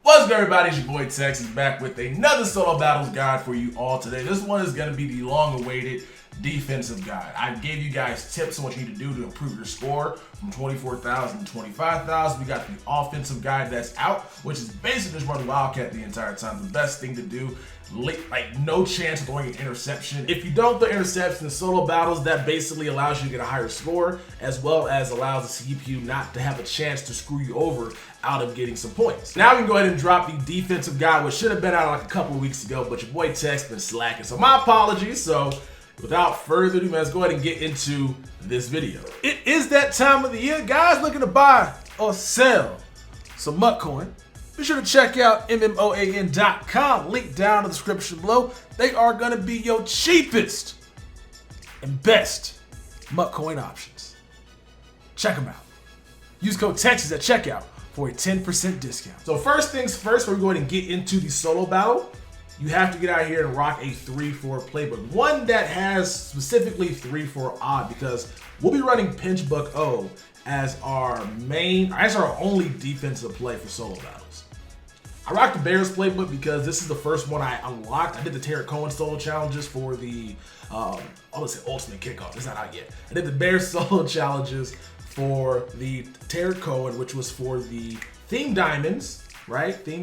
What's good, everybody? It's your boy Tex is back with another solo battles guide for you all today. This one is going to be the long-awaited defensive guide. I gave you guys tips on what you need to do to improve your score from 24,000 to 25,000. We got the offensive guide that's out, which is basically just run Wildcat the entire time. The best thing to do, like no chance of throwing an interception. If you don't throw interceptions in solo battles, that basically allows you to get a higher score, as well as allows the CPU not to have a chance to screw you over out of getting some points. Now we can go ahead and drop the defensive guide, which should have been out like a couple of weeks ago, but your boy Tex been slacking, so my apologies. So without further ado, let's go ahead and get into this video. It is that time of the year, guys, looking to buy or sell some MUT coin. Be sure to check out MMOAN.com, link down in the description below. They are gonna be your cheapest and best MUT coin options. Check them out. Use code TEXAS at checkout for a 10% discount. So first things first, we're going to get into the solo battle. You have to get out here and rock a 3-4 playbook. One that has specifically 3-4 odd, because we'll be running Pinch Buck O as our only defensive play for solo battles. I rocked the Bears playbook because this is the first one I unlocked. I did the Tarek Cohen solo challenges for the, let's say Ultimate Kickoff. It's not out yet. I did the Bears solo challenges for the Tarek Cohen, which was for the Theme Diamonds, right? Theme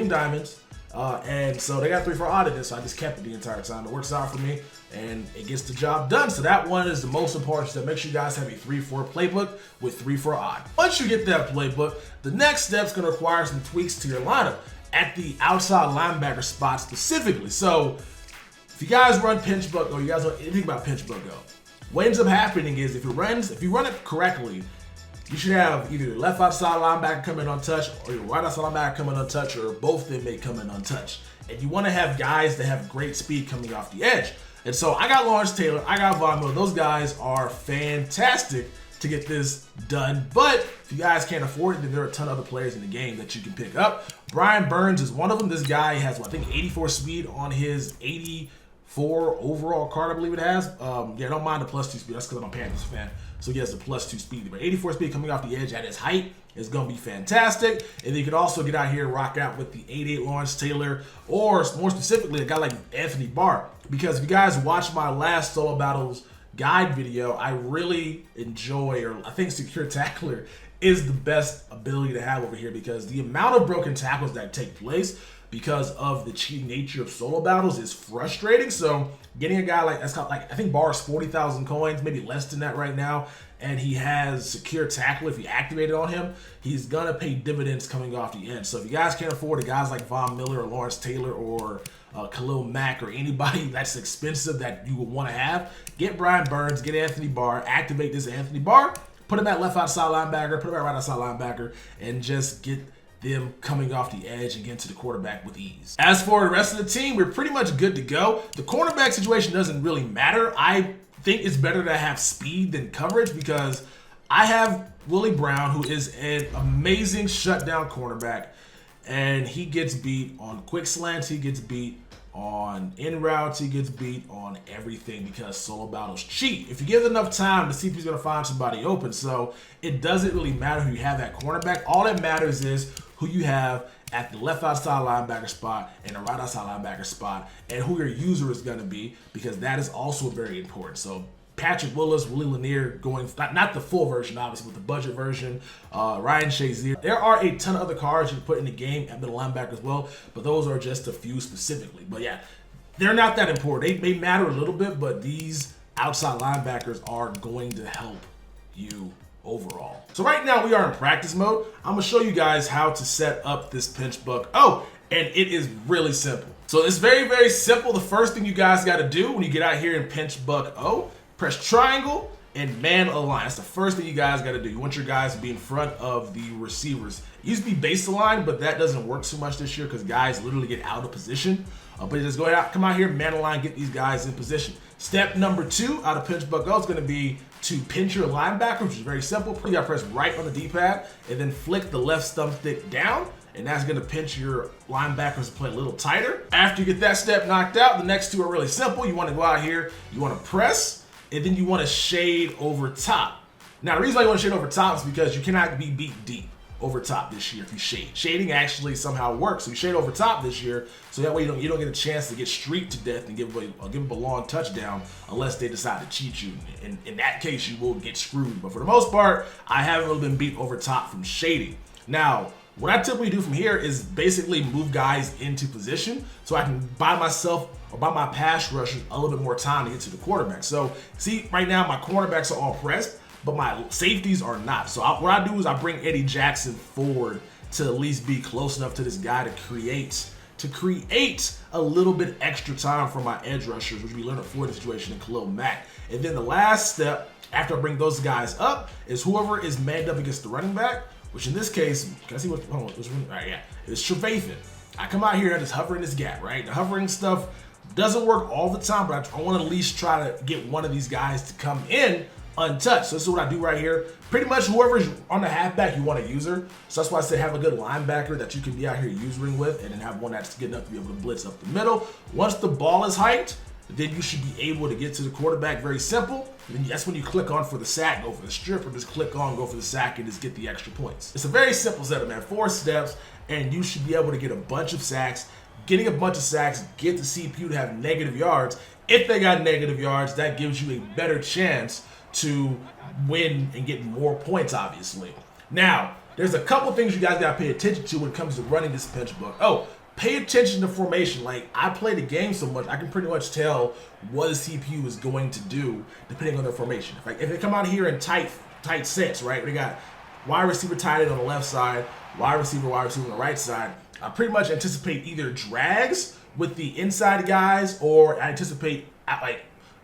Diamonds. And so they got 3-4 odd in this, so I just kept it the entire time. It works out for me, and it gets the job done. So that one is the most important step. Make sure you guys have a 3-4 playbook with 3-4 odd. Once you get that playbook, the next step's gonna require some tweaks to your lineup at the outside linebacker spot specifically. So if you guys run Pinch Buck, or you guys know anything about Pinch Buck Go, what ends up happening is if you run it correctly, you should have either your left outside linebacker come in untouched, or your right outside linebacker come in untouched, or both of them may come in untouched. And you want to have guys that have great speed coming off the edge. And so I got Lawrence Taylor, I got Von Miller. Those guys are fantastic to get this done. But if you guys can't afford it, then there are a ton of other players in the game that you can pick up. Brian Burns is one of them. This guy has, I think, 84 speed on his 84 overall card, I believe it has. Yeah, don't mind the +2 speed. That's because I'm a Panthers fan. So he has the +2 speed. But 84 speed coming off the edge at his height is going to be fantastic. And then you could also get out here and rock out with the 88 Lawrence Taylor, or more specifically, a guy like Anthony Barr. Because if you guys watched my last solo battles guide video, I really enjoy, or I think Secure Tackler is the best ability to have over here, because the amount of broken tackles that take place because of the cheating nature of solo battles is frustrating. So getting a guy like that's got, like, I think Barr's 40,000 coins, maybe less than that right now, and he has Secure Tackle. If you activate it on him, he's gonna pay dividends coming off the edge. So if you guys can't afford it, guys like Von Miller or Lawrence Taylor or Khalil Mack or anybody that's expensive that you would want to have, get Brian Burns, get Anthony Barr, activate this Anthony Barr, put him at left outside linebacker, put him at right outside linebacker, and just get them coming off the edge and getting to the quarterback with ease. As for the rest of the team, we're pretty much good to go. The cornerback situation doesn't really matter. I think it's better to have speed than coverage, because I have Willie Brown, who is an amazing shutdown cornerback, and he gets beat on quick slants, he gets beat on in routes, he gets beat on everything because solo battles cheat. If you give it enough time, the CPU's gonna find somebody open. So it doesn't really matter who you have at cornerback. All that matters is who you have at the left outside linebacker spot and the right outside linebacker spot, and who your user is gonna be, because that is also very important. So Patrick Willis, Willie Lanier going, not the full version, obviously, but the budget version. Ryan Shazier. There are a ton of other cards you can put in the game at middle linebacker as well, but those are just a few specifically. But yeah, they're not that important. They matter a little bit, but these outside linebackers are going to help you overall. So right now we are in practice mode. I'm gonna show you guys how to set up this Pinch Buck O, and it is really simple. So it's very, very simple. The first thing you guys got to do when you get out here in Pinch Buck O, press triangle and man align. That's the first thing you guys got to do. You want your guys to be in front of the receivers. It used to be base align, but that doesn't work so much this year because guys literally get out of position. But just go out, come out here, man align, get these guys in position. Step number 2 out of Pinch Buck Go is going to be to pinch your linebacker, which is very simple. You got to press right on the D-pad and then flick the left thumbstick down, and that's going to pinch your linebackers to play a little tighter. After you get that step knocked out, the next 2 are really simple. You want to go out here, you want to press, and then you want to shade over top. Now, the reason why you want to shade over top is because you cannot be beat deep. over top this year if you shade. Shading actually somehow works. So you shade over top this year, so that way you don't get a chance to get streaked to death and give them a long touchdown unless they decide to cheat you. In that case, you will get screwed. But for the most part, I haven't really been beat over top from shading. Now, what I typically do from here is basically move guys into position so I can buy myself or buy my pass rushers a little bit more time to get to the quarterback. So see, right now my cornerbacks are all pressed, but my safeties are not. So what I do is I bring Eddie Jackson forward to at least be close enough to this guy to create a little bit extra time for my edge rushers, which we learned before the situation in Khalil Mack. And then the last step after I bring those guys up is whoever is manned up against the running back, which in this case, can I see what, hold on, all right, yeah, it's Trevathan. I come out here and I just hover in this gap, right? The hovering stuff doesn't work all the time, but I want to at least try to get one of these guys to come in untouched. So this is what I do right here. Pretty much whoever's on the halfback, you want to user. So that's why I say have a good linebacker that you can be out here usering with, and then have one that's good enough to be able to blitz up the middle. Once the ball is hiked, then you should be able to get to the quarterback. Very simple. And then that's when you click on for the sack, go for the strip, or just click on, go for the sack, and just get the extra points. It's a very simple setup, man. 4 steps, and you should be able to get a bunch of sacks. Getting a bunch of sacks, get the CPU to have negative yards. If they got negative yards, that gives you a better chance to win and get more points, obviously. Now, there's a couple things you guys gotta pay attention to when it comes to running this pinch book. Oh, pay attention to formation. Like, I play the game so much, I can pretty much tell what the CPU is going to do depending on their formation. If they come out here in tight sets, right? They got wide receiver tight end on the left side, wide receiver on the right side. I pretty much anticipate either drags with the inside guys, or I anticipate like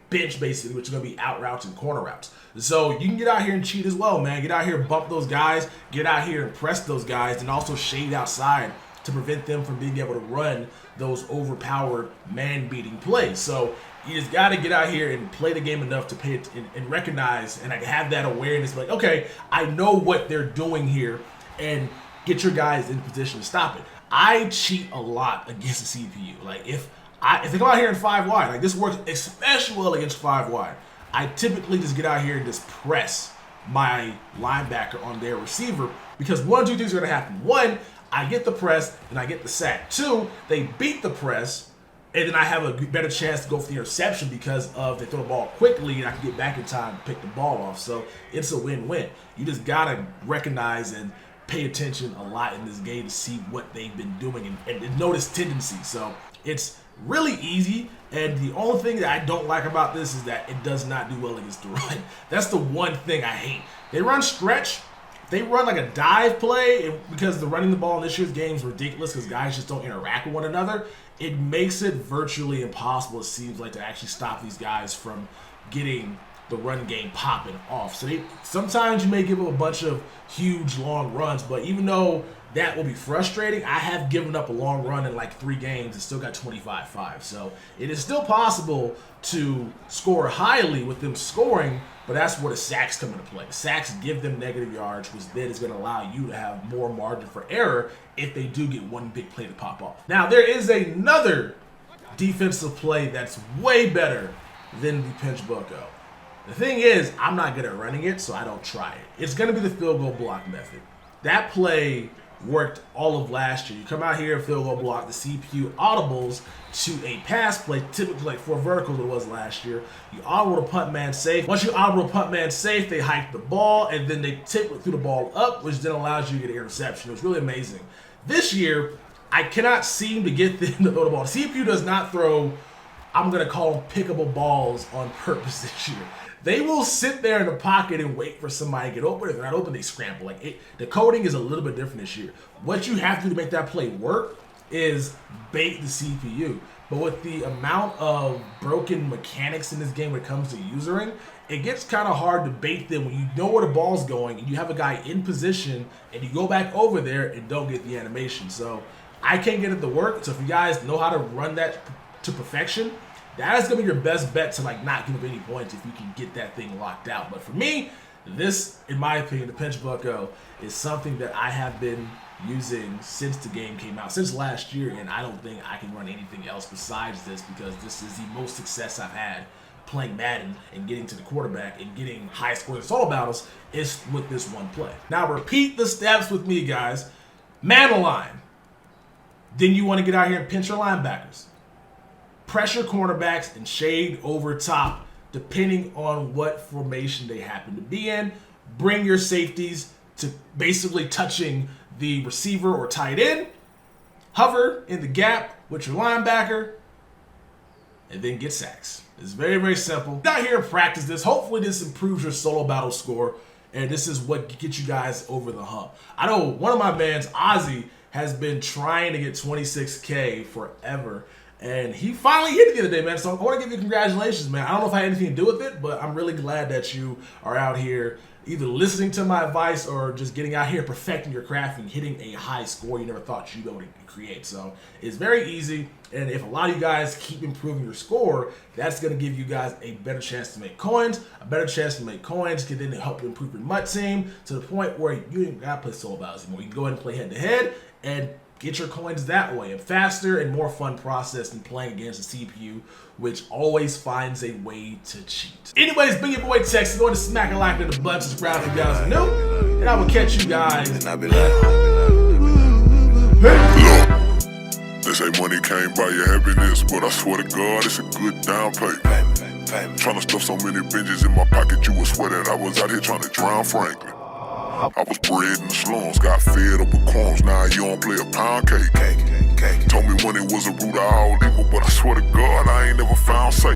bench basically, which are going to be out routes and corner routes. So you can get out here and cheat as well, man. Get out here and bump those guys, get out here and press those guys, and also shade outside to prevent them from being able to run those overpowered man-beating plays. So you just got to get out here and play the game enough to pay it and recognize and have that awareness, like, okay, I know what they're doing here, and get your guys in position to stop it. I cheat a lot against the CPU. Like, if they come out here in 5 wide, like this works especially well against 5 wide, I typically just get out here and just press my linebacker on their receiver, because 1 of 2 things are going to happen. 1, I get the press and I get the sack. 2, they beat the press, and then I have a better chance to go for the interception because of they throw the ball quickly and I can get back in time to pick the ball off. So it's a win-win. You just got to recognize and pay attention a lot in this game to see what they've been doing and notice tendencies. So it's really easy, and the only thing that I don't like about this is that it does not do well against the run. That's the one thing I hate. They run stretch, they run like a dive play, and because the running the ball in this year's game is ridiculous because guys just don't interact with one another, it makes it virtually impossible, it seems like, to actually stop these guys from getting the run game popping off. So sometimes you may give them a bunch of huge long runs, but even though that will be frustrating, I have given up a long run in like 3 games and still got 25-5. So it is still possible to score highly with them scoring, but that's where the sacks come into play. Sacks give them negative yards, which then is going to allow you to have more margin for error if they do get one big play to pop off. Now, there is another defensive play that's way better than the pinch bucko. The thing is, I'm not good at running it, so I don't try it. It's going to be the field goal block method. That play worked all of last year. You come out here, field goal block, the CPU audibles to a pass play, typically like 4 verticals it was last year. You audible to punt man safe. Once you audible to punt man safe, they hike the ball, and then they typically threw the ball up, which then allows you to get an interception. It was really amazing. This year, I cannot seem to get them to throw the ball. The CPU does not throw, I'm going to call them pickable balls on purpose this year. They will sit there in the pocket and wait for somebody to get open. If they're not open, they scramble. The coding is a little bit different this year. What you have to do to make that play work is bait the CPU. But with the amount of broken mechanics in this game when it comes to usering, it gets kind of hard to bait them when you know where the ball's going and you have a guy in position and you go back over there and don't get the animation. So I can't get it to work. So if you guys know how to run that to perfection, that is going to be your best bet to like not give up any points if you can get that thing locked out. But for me, this, in my opinion, the pinch bucko is something that I have been using since the game came out, since last year, and I don't think I can run anything else besides this because this is the most success I've had playing Madden and getting to the quarterback and getting high scores in solo battles is with this one play. Now repeat the steps with me, guys. Man align. Then you want to get out here and pinch your linebackers. Pressure cornerbacks and shade over top depending on what formation they happen to be in. Bring your safeties to basically touching the receiver or tight end. Hover in the gap with your linebacker and then get sacks. It's very, very simple. Get out here and practice this. Hopefully this improves your solo battle score, and this is what gets you guys over the hump. I know one of my mans, Ozzy, has been trying to get 26K forever, and he finally hit it the other day, man. So I want to give you congratulations, man. I don't know if I had anything to do with it, but I'm really glad that you are out here either listening to my advice or just getting out here, perfecting your craft and hitting a high score you never thought you'd be able to create. So it's very easy, and if a lot of you guys keep improving your score, that's going to give you guys a better chance to make coins. A better chance to make coins can then help you improve your MUT team to the point where you ain't got to play solo battles anymore. You can go ahead and play head-to-head and get your coins that way. A faster and more fun process than playing against the CPU, which always finds a way to cheat. Anyways, been your boy Texas. Go ahead and smack a like in the butt, subscribe if you guys are new, and I will catch you guys. And I be like, look, they say money can't buy your happiness, but I swear to God, it's a good down payment. Trying to stuff so many binges in my pocket, you would swear that I was out here trying to drown Franklin. I was bred in the slums, got fed up with crumbs, now you don't play a pound cake. Told me when it was a root of all evil, but I swear to God, I ain't never found safe.